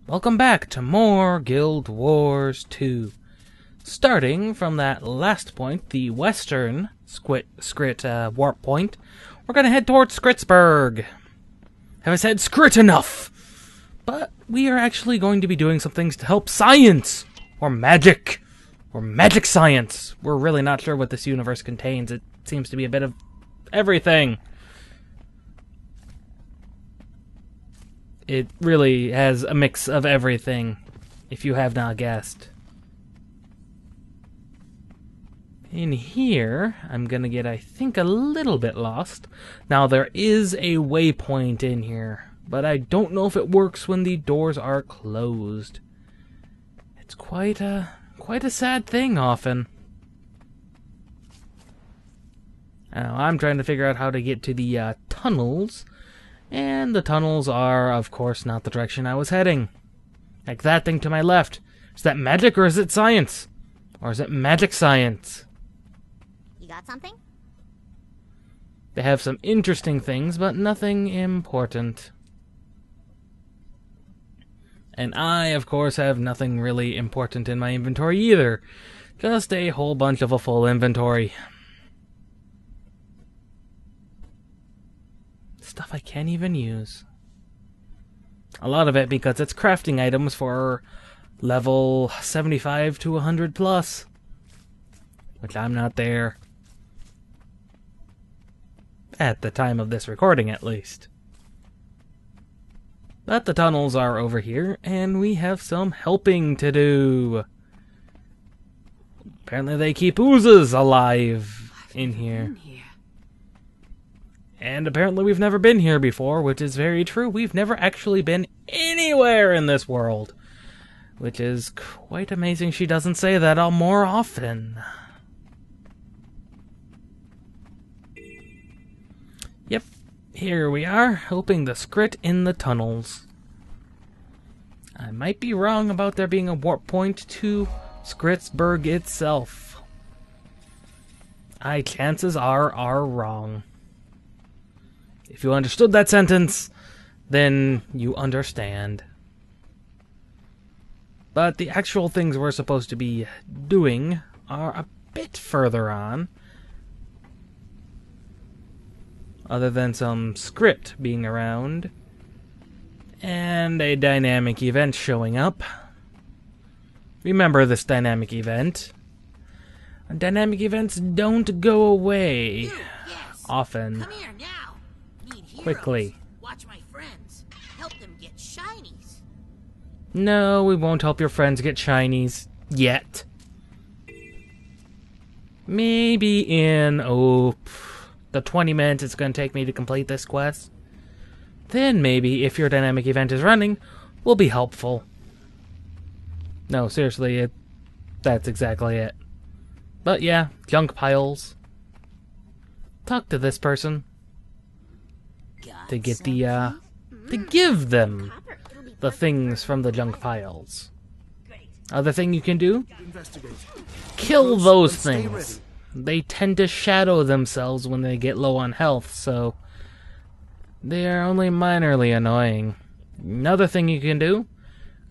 Welcome back to more Guild Wars 2. Starting from that last point, the western Skrit warp point, we're going to head towards Skritsburg. Have I said Skrit enough? But we are actually going to be doing some things to help science, or magic science. We're really not sure what this universe contains. It seems to be a bit of everything. It really has a mix of everything, if you have not guessed. In here, I'm gonna get, I think, a little bit lost. Now, there is a waypoint in here, but I don't know if it works when the doors are closed. It's quite a sad thing, often. Now, I'm trying to figure out how to get to the tunnels. And the tunnels are, of course, not the direction I was heading. Like that thing to my left. Is that magic or is it science? Or is it magic science? You got something? They have some interesting things, but nothing important. And I, of course, have nothing really important in my inventory either. Just a whole bunch of a full inventory. Stuff I can't even use. A lot of it because it's crafting items for level 75 to 100 plus. Which I'm not there. At the time of this recording, at least. But the tunnels are over here, and we have some helping to do. Apparently they keep oozes alive in here. And apparently we've never been here before, which is very true. We've never actually been anywhere in this world. Which is quite amazing she doesn't say that more often. Yep, here we are, helping the Skrit in the tunnels. I might be wrong about there being a warp point to Skritsburg itself. Chances are wrong. If you understood that sentence, then you understand. But the actual things we're supposed to be doing are a bit further on. Other than some script being around. And a dynamic event showing up. Remember this dynamic event. Dynamic events don't go away often. Come here now. Quickly. Watch my friends. Help them get shinies. No, we won't help your friends get shinies. Yet. Maybe in, the 20 minutes it's going to take me to complete this quest. Then maybe, if your dynamic event is running, will be helpful. No, seriously, that's exactly it. But yeah, junk piles. Talk to this person. To get to give them the things from the junk piles. Other thing you can do? Kill those things. They tend to shadow themselves when they get low on health, so they are only minorly annoying. Another thing you can do?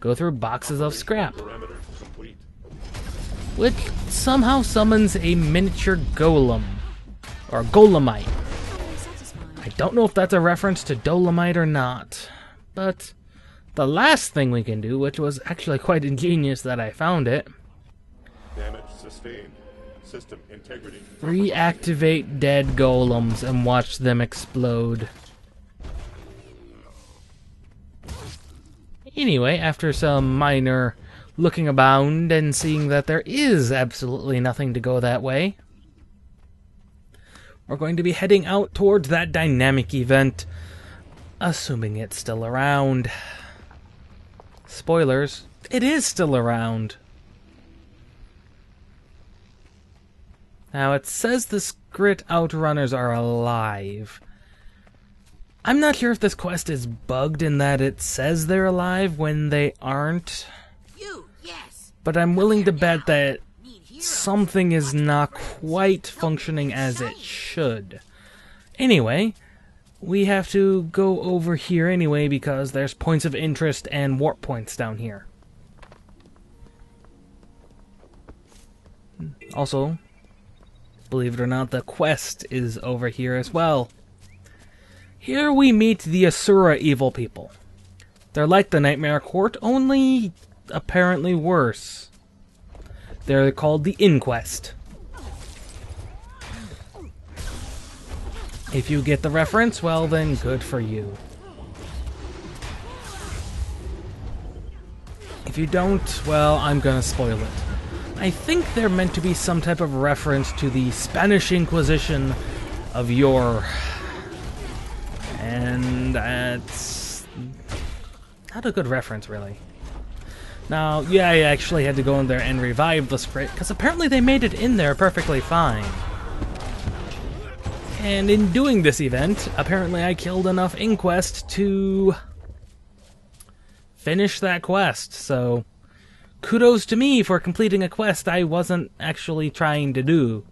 Go through boxes of scrap. Which somehow summons a miniature golem. Or golemite. I don't know if that's a reference to Dolomite or not, but the last thing we can do, which was actually quite ingenious that I found it, damage sustained. System integrity. Reactivate dead golems and watch them explode. Anyway, after some minor looking around and seeing that there is absolutely nothing to go that way, we're going to be heading out towards that dynamic event, assuming it's still around. Spoilers, it is still around. Now, it says the Skrit Outrunners are alive. I'm not sure if this quest is bugged in that it says they're alive when they aren't. But I'm willing to bet that something is not quite functioning as it should. Anyway, we have to go over here anyway because there's points of interest and warp points down here. Also, believe it or not, the quest is over here as well. Here we meet the Asura evil people. They're like the Nightmare Court, only apparently worse. They're called the Inquest. If you get the reference, well then good for you. If you don't, well, I'm gonna spoil it. I think they're meant to be some type of reference to the Spanish Inquisition of yore. And that's not a good reference, really. Now, yeah, I actually had to go in there and revive the script, because apparently they made it in there perfectly fine. And in doing this event, apparently I killed enough Inquest to finish that quest, so kudos to me for completing a quest I wasn't actually trying to do.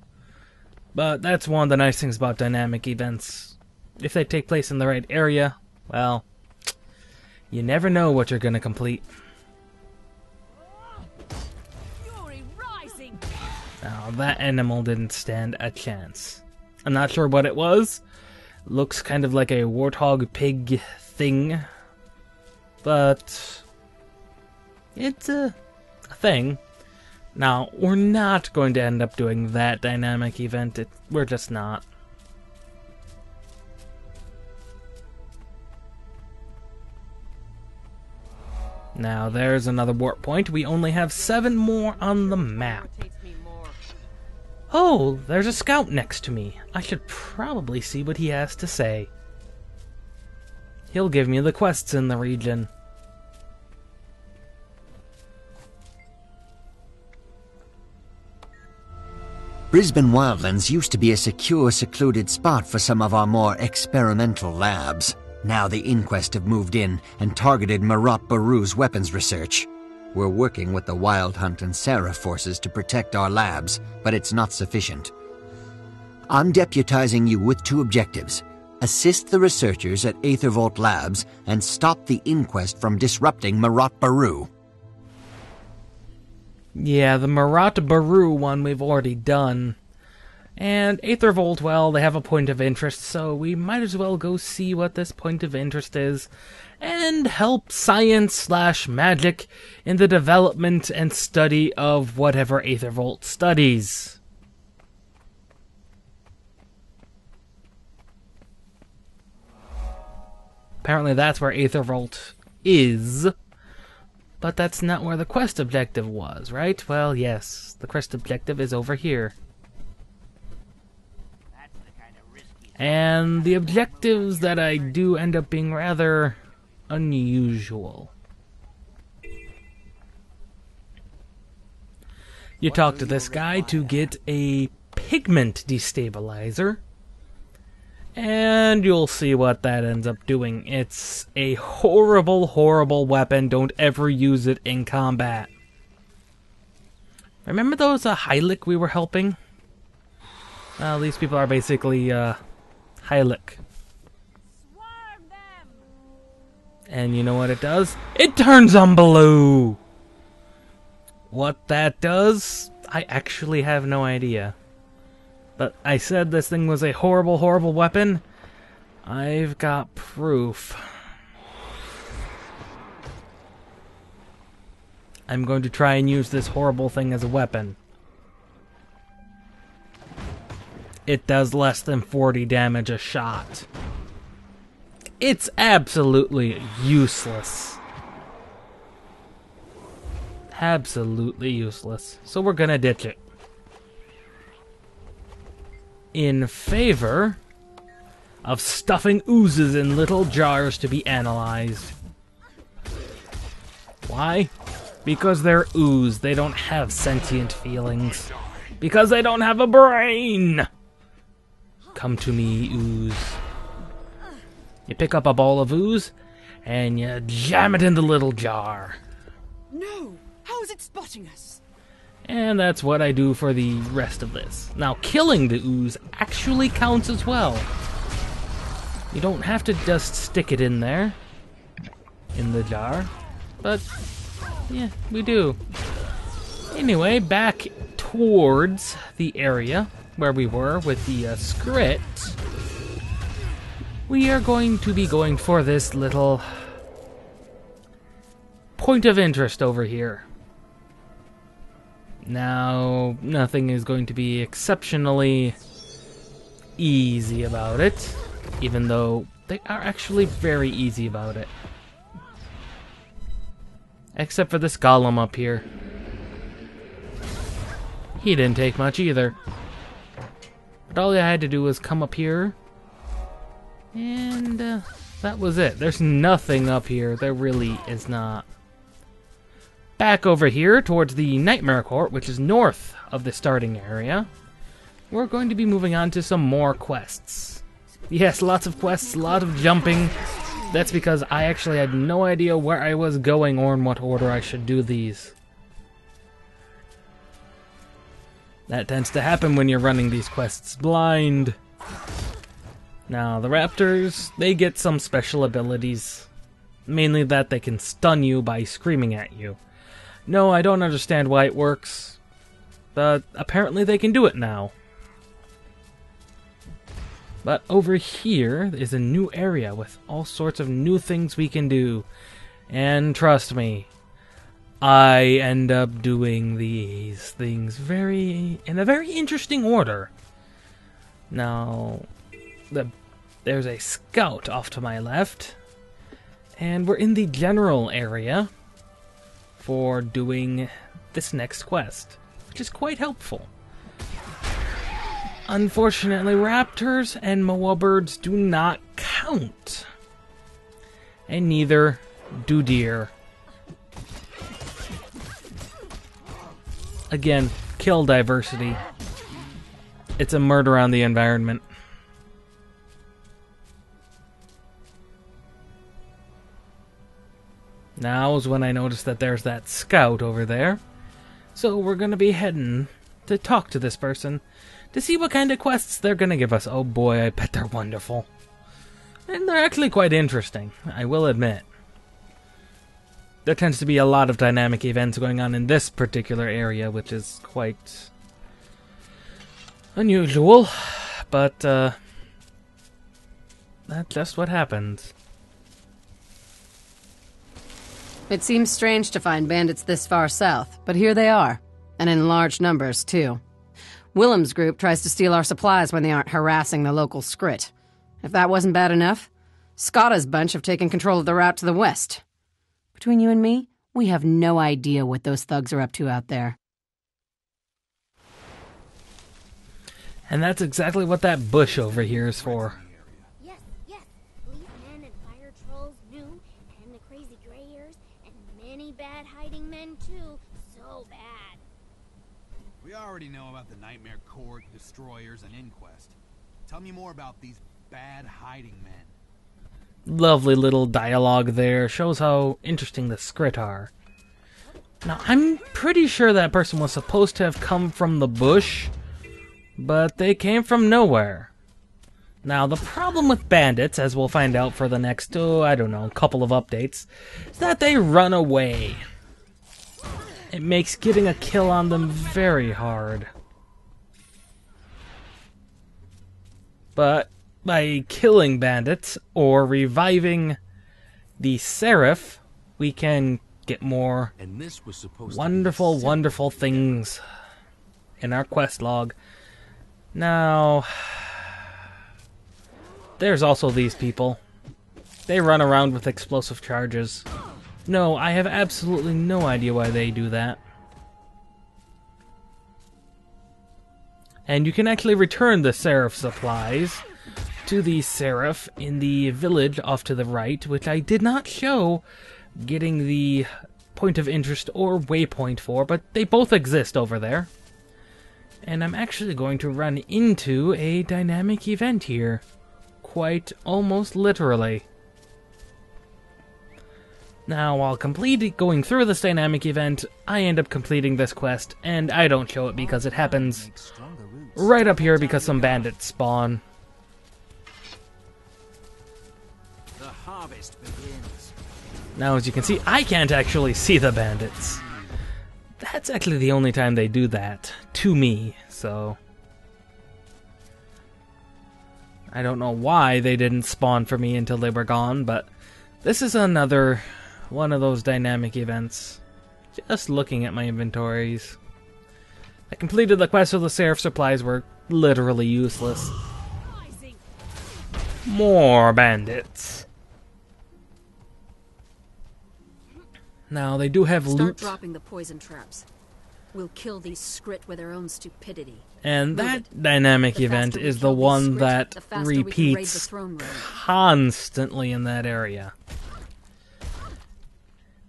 But that's one of the nice things about dynamic events. If they take place in the right area, well, you never know what you're gonna complete. Now, that animal didn't stand a chance. I'm not sure what it was. Looks kind of like a warthog pig thing. But it's a thing. Now, we're not going to end up doing that dynamic event. We're just not. Now, there's another warp point. We only have 7 more on the map. Oh, there's a scout next to me. I should probably see what he has to say. He'll give me the quests in the region. Brisban Wildlands used to be a secure, secluded spot for some of our more experimental labs. Now the Inquest have moved in and targeted Marat Baru's weapons research. We're working with the Wild Hunt and Sarah forces to protect our labs, but it's not sufficient. I'm deputizing you with 2 objectives. Assist the researchers at Aethervolt Labs and stop the Inquest from disrupting Marat Baru. Yeah, the Marat Baru one we've already done. And Aethervolt, well, they have a point of interest, so we might as well go see what this point of interest is and help science/magic in the development and study of whatever Aethervolt studies. Apparently that's where Aethervolt is, but that's not where the quest objective was, right? Well, yes, the quest objective is over here. And the objectives that I do end up being rather unusual. You talk to this guy to get a pigment destabilizer, and you'll see what that ends up doing. It's a horrible, horrible weapon. Don't ever use it in combat. Remember those Hylic we were helping? Well, these people are basically Hylic. And you know what it does? It turns them blue! What that does, I actually have no idea. But I said this thing was a horrible, horrible weapon. I've got proof. I'm going to try and use this horrible thing as a weapon. It does less than 40 damage a shot. It's absolutely useless. Absolutely useless. So we're gonna ditch it. In favor of stuffing oozes in little jars to be analyzed. Why? Because they're ooze. They don't have sentient feelings. Because they don't have a brain! Come to me, ooze. You pick up a ball of ooze, and you jam it in the little jar. No! How is it spotting us? And that's what I do for the rest of this. Now, killing the ooze actually counts as well. You don't have to just stick it in there, in the jar, but yeah, we do. Anyway, back towards the area where we were with the script, we are going to be going for this little point of interest over here. Now, nothing is going to be exceptionally easy about it, even though they are actually very easy about it. Except for this golem up here. He didn't take much either. But all I had to do was come up here, and that was it. There's nothing up here. There really is not. Back over here towards the Nightmare Court, which is north of the starting area, we're going to be moving on to some more quests. Yes, lots of quests, a lot of jumping. That's because I actually had no idea where I was going or in what order I should do these. That tends to happen when you're running these quests blind. Now, the raptors, they get some special abilities. Mainly that they can stun you by screaming at you. No, I don't understand why it works, but apparently they can do it now. But over here is a new area with all sorts of new things we can do. And trust me, I end up doing these things in a very interesting order. Now, there's a scout off to my left, and we're in the general area for doing this next quest, which is quite helpful. Unfortunately, raptors and moa birds do not count, and neither do deer. Again, kill diversity. It's a murder on the environment. Now is when I noticed that there's that scout over there. So we're going to be heading to talk to this person to see what kind of quests they're going to give us. Oh boy, I bet they're wonderful. And they're actually quite interesting, I will admit. There tends to be a lot of dynamic events going on in this particular area, which is quite unusual. But, that's just what happens. It seems strange to find bandits this far south, but here they are, and in large numbers, too. Willem's group tries to steal our supplies when they aren't harassing the local scrit. If that wasn't bad enough, Scotta's bunch have taken control of the route to the west. Between you and me, we have no idea what those thugs are up to out there. And that's exactly what that bush over here is for. Yes, policemen and fire trolls new, and the crazy grayers, and many bad hiding men too. So bad. We already know about the Nightmare Court, Destroyers, and Inquest. Tell me more about these bad hiding men. Lovely little dialogue there. Shows how interesting the Skrit are. Now, I'm pretty sure that person was supposed to have come from the bush, but they came from nowhere. Now, the problem with bandits, as we'll find out for the next, I don't know, couple of updates, is that they run away. It makes getting a kill on them very hard. But by killing bandits or reviving the Seraph, we can get more wonderful things in our quest log. Now, there's also these people. They run around with explosive charges. No, I have absolutely no idea why they do that. And you can actually return the Seraph supplies to the Seraph in the village off to the right, which I did not show getting the point of interest or waypoint for, but they both exist over there. And I'm actually going to run into a dynamic event here. Quite almost literally. Now, while going through this dynamic event, I end up completing this quest, and I don't show it because it happens right up here because some bandits spawn. Now, as you can see, I can't actually see the bandits. That's actually the only time they do that to me, so... I don't know why they didn't spawn for me until they were gone, but this is another one of those dynamic events. Just looking at my inventories. I completed the quest so the Seraph supplies were literally useless. More bandits. Now, they do have loot. Start dropping the poison traps. We'll kill these Skrit with their own stupidity. And that dynamic event is the one that repeats constantly in that area.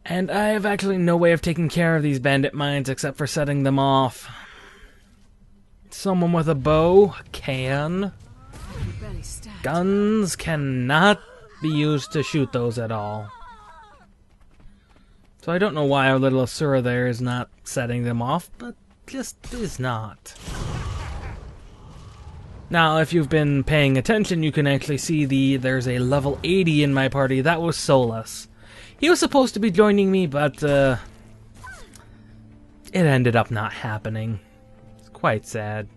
And I have actually no way of taking care of these bandit mines except for setting them off. Someone with a bow can. Guns cannot be used to shoot those at all. So I don't know why our little Asura there is not setting them off, but just is not. Now, if you've been paying attention, you can actually see there's a level 80 in my party. That was Solus. He was supposed to be joining me, but it ended up not happening. It's quite sad.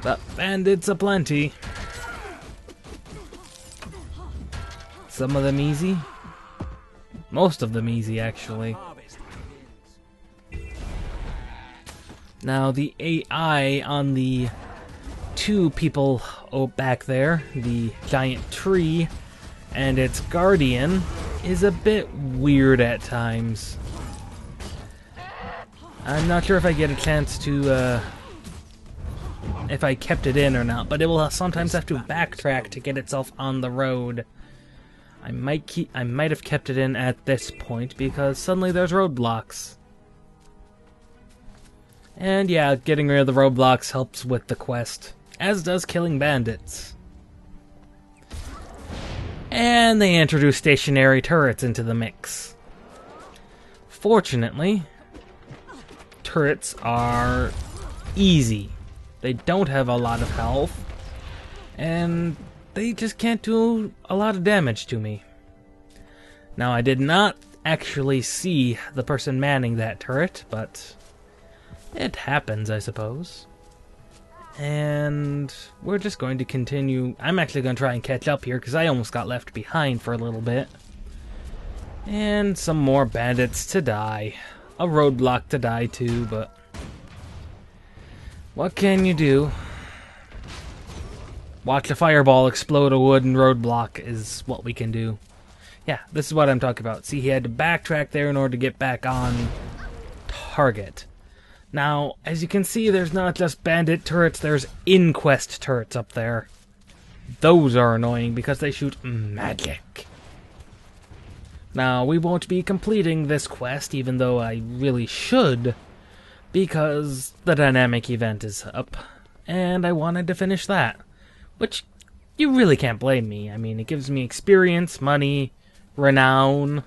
But bandits aplenty. Some of them easy. Most of them easy, actually. Now, the AI on the two people back there, the giant tree and its guardian, is a bit weird at times. I'm not sure if I get a chance to, if I kept it in or not, but it will sometimes have to backtrack to get itself on the road. I might have kept it in at this point because suddenly there's roadblocks. And yeah, getting rid of the roadblocks helps with the quest, as does killing bandits. And they introduce stationary turrets into the mix. Fortunately, turrets are easy. They don't have a lot of health, and they just can't do a lot of damage to me. Now, I did not actually see the person manning that turret, but it happens, I suppose. And we're just going to continue. I'm actually going to try and catch up here, because I almost got left behind for a little bit. And some more bandits to die. A roadblock to die to, but what can you do? Watch a fireball explode a wooden roadblock is what we can do. Yeah, this is what I'm talking about. See, he had to backtrack there in order to get back on target. Now, as you can see, there's not just bandit turrets, there's Inquest turrets up there. Those are annoying because they shoot magic. Now, we won't be completing this quest, even though I really should, because the dynamic event is up, and I wanted to finish that. Which, you really can't blame me. I mean, it gives me experience, money, renown.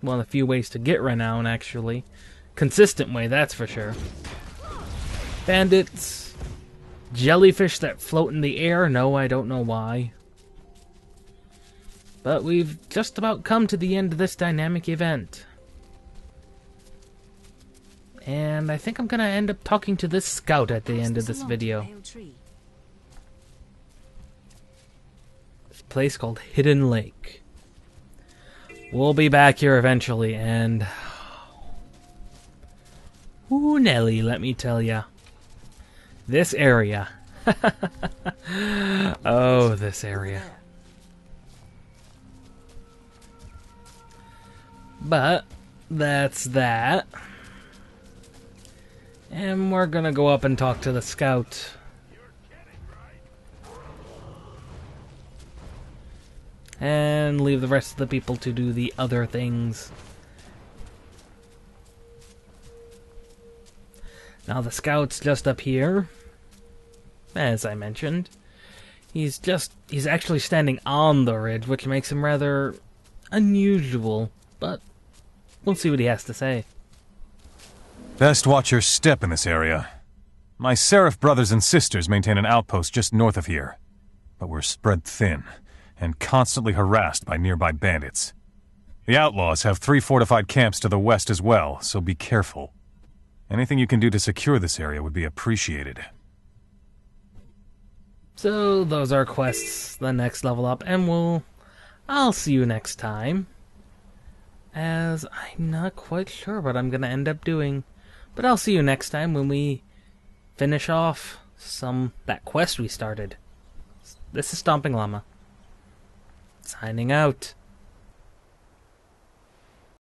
One of the few ways to get renown, actually. Consistent way, that's for sure. Bandits. Jellyfish that float in the air. No, I don't know why. But we've just about come to the end of this dynamic event. And I think I'm going to end up talking to this scout at the end of this video. Place called Hidden Lake. We'll be back here eventually, and ooh, Nelly, let me tell ya, this area. Oh, this area. But that's that, and we're gonna go up and talk to the scout. And leave the rest of the people to do the other things. Now the scout's just up here, as I mentioned. He's actually standing on the ridge, which makes him rather unusual, but we'll see what he has to say. Best watch your step in this area. My Seraph brothers and sisters maintain an outpost just north of here, but we're spread thin and constantly harassed by nearby bandits. The outlaws have 3 fortified camps to the west as well, so be careful. Anything you can do to secure this area would be appreciated. So those are quests, the next level up, and I'll see you next time. As I'm not quite sure what I'm gonna end up doing, but I'll see you next time when we finish off that quest we started. This is Stomping Llama, signing out.